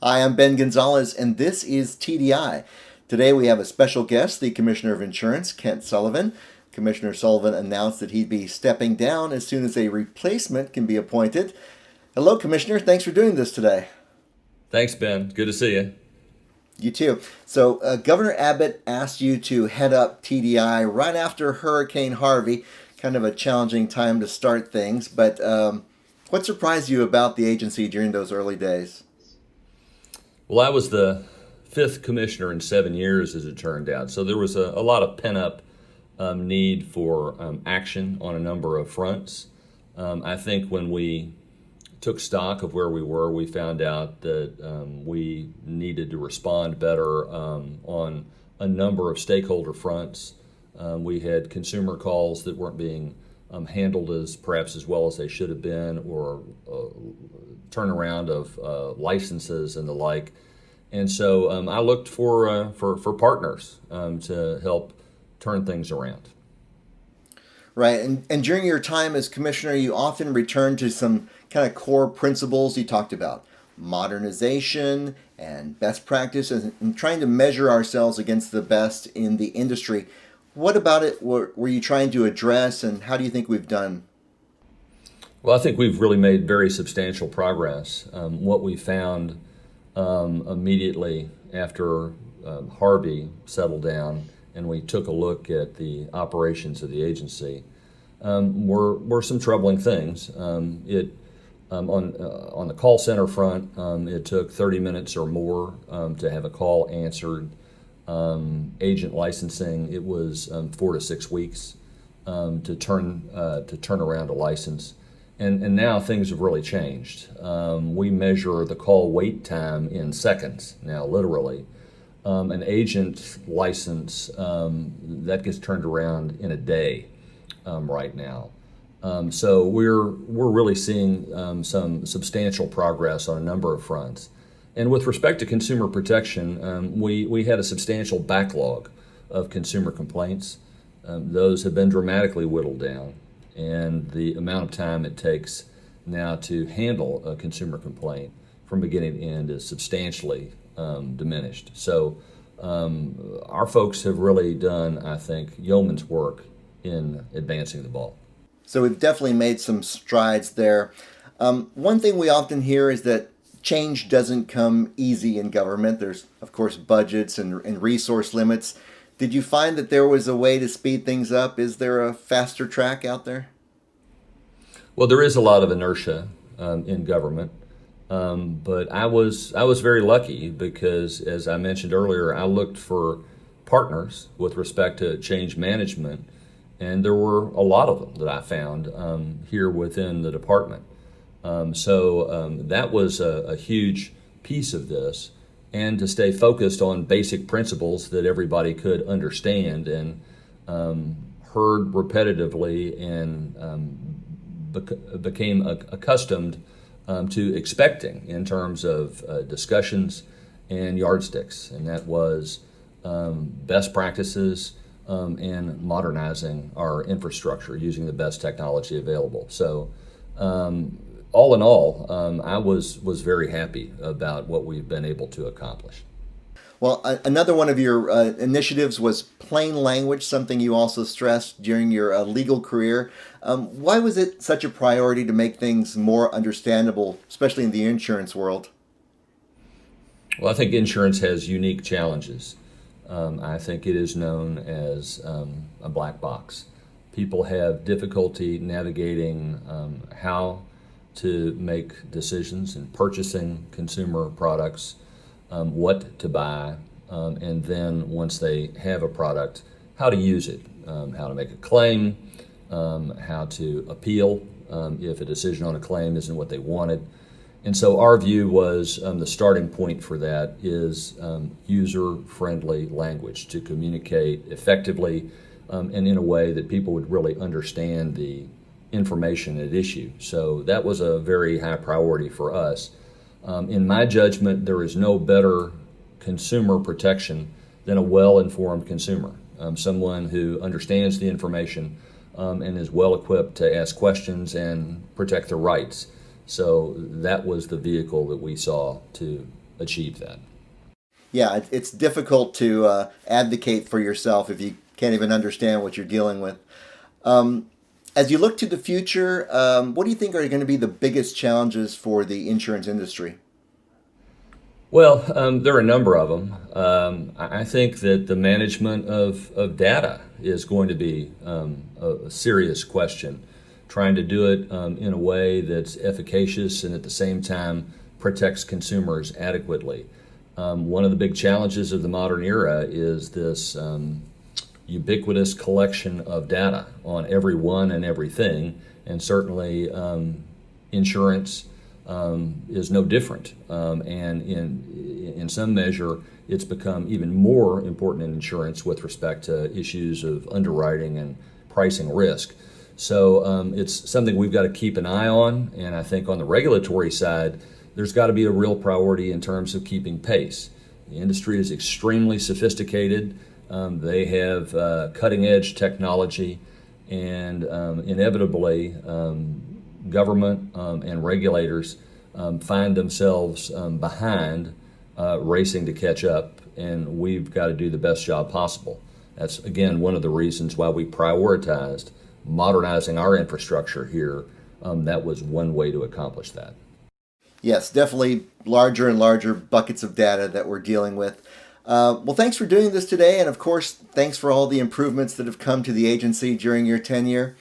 Hi, I'm Ben Gonzalez, and this is TDI. Today we have a special guest, the Commissioner of Insurance, Kent Sullivan. Commissioner Sullivan announced that he'd be stepping down as soon as a replacement can be appointed. Hello, Commissioner. Thanks for doing this today. Thanks, Ben. Good to see you. You too. So, Governor Abbott asked you to head up TDI right after Hurricane Harvey. Kind of a challenging time to start things, but what surprised you about the agency during those early days? Well, I was the fifth commissioner in 7 years, as it turned out. So there was a lot of pent-up need for action on a number of fronts. I think when we took stock of where we were, we found out that we needed to respond better on a number of stakeholder fronts. We had consumer calls that weren't being handled as perhaps as well as they should have been, or turnaround of licenses and the like. And so I looked for partners to help turn things around. Right. And during your time as commissioner, you often returned to some kind of core principles you talked about: modernization and best practices, and trying to measure ourselves against the best in the industry. What about it were you trying to address, and how do you think we've done? Well, I think we've really made very substantial progress. What we found immediately after Harvey settled down and we took a look at the operations of the agency were some troubling things. On the call center front, it took 30 minutes or more to have a call answered. Agent licensing, it was 4 to 6 weeks to turn around a license. And now things have really changed. We measure the call wait time in seconds now, literally. An agent license that gets turned around in a day right now. So we're really seeing some substantial progress on a number of fronts. And with respect to consumer protection, we had a substantial backlog of consumer complaints. Those have been dramatically whittled down, and the amount of time it takes now to handle a consumer complaint from beginning to end is substantially diminished. So our folks have really done, I think, yeoman's work in advancing the ball. So we've definitely made some strides there. One thing we often hear is that change doesn't come easy in government. There's, of course, budgets and resource limits. Did you find that there was a way to speed things up? Is there a faster track out there? Well, there is a lot of inertia in government, but I was very lucky because, as I mentioned earlier, I looked for partners with respect to change management, and there were a lot of them that I found here within the department. So that was a huge piece of this, and to stay focused on basic principles that everybody could understand and heard repetitively and became accustomed to expecting in terms of discussions and yardsticks, and that was best practices and modernizing our infrastructure using the best technology available. So all in all, I was very happy about what we've been able to accomplish. Well, another one of your initiatives was plain language, something you also stressed during your legal career. Why was it such a priority to make things more understandable, especially in the insurance world? Well, I think insurance has unique challenges. I think it is known as a black box. People have difficulty navigating how to make decisions in purchasing consumer products, what to buy, and then once they have a product, how to use it, how to make a claim, how to appeal if a decision on a claim isn't what they wanted. And so our view was the starting point for that is user-friendly language to communicate effectively and in a way that people would really understand the information at issue. So that was a very high priority for us. In my judgment, there is no better consumer protection than a well-informed consumer, someone who understands the information and is well-equipped to ask questions and protect their rights. So that was the vehicle that we saw to achieve that. Yeah, it's difficult to advocate for yourself if you can't even understand what you're dealing with. Um, as you look to the future, what do you think are going to be the biggest challenges for the insurance industry? Well, there are a number of them. I think that the management of data is going to be a serious question. Trying to do it in a way that's efficacious and at the same time protects consumers adequately. One of the big challenges of the modern era is this ubiquitous collection of data on everyone and everything, and certainly insurance is no different. And in some measure, it's become even more important in insurance with respect to issues of underwriting and pricing risk. So it's something we've got to keep an eye on, and I think on the regulatory side, there's got to be a real priority in terms of keeping pace. The industry is extremely sophisticated. They have cutting edge technology, and inevitably, government and regulators find themselves behind, racing to catch up, and we've got to do the best job possible. That's, again, one of the reasons why we prioritized modernizing our infrastructure here. That was one way to accomplish that. Yes, definitely larger and larger buckets of data that we're dealing with. Well, thanks for doing this today, and of course, thanks for all the improvements that have come to the agency during your tenure.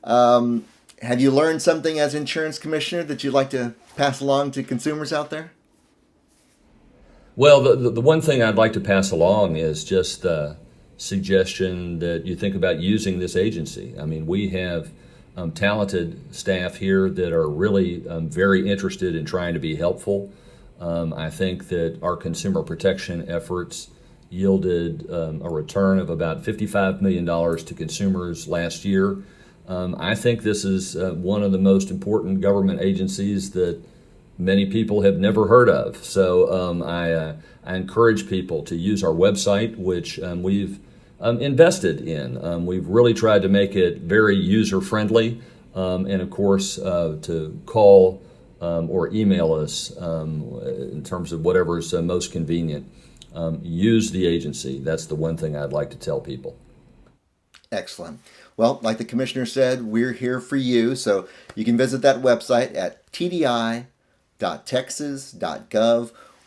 Have you learned something as insurance commissioner that you'd like to pass along to consumers out there? Well, the one thing I'd like to pass along is just the suggestion that you think about using this agency. I mean, we have talented staff here that are really very interested in trying to be helpful. I think that our consumer protection efforts yielded a return of about $55 million to consumers last year. I think this is one of the most important government agencies that many people have never heard of. So I encourage people to use our website, which we've invested in. We've really tried to make it very user friendly, and of course to call or email us in terms of whatever is most convenient. Use the agency. That's the one thing I'd like to tell people. Excellent. Well, like the commissioner said, we're here for you. So you can visit that website at tdi.texas.gov.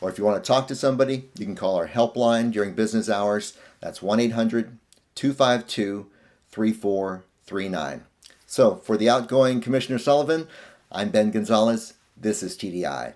Or if you want to talk to somebody, you can call our helpline during business hours. That's 1 800 252 3439. So for the outgoing Commissioner Sullivan, I'm Ben Gonzalez. This is TDI.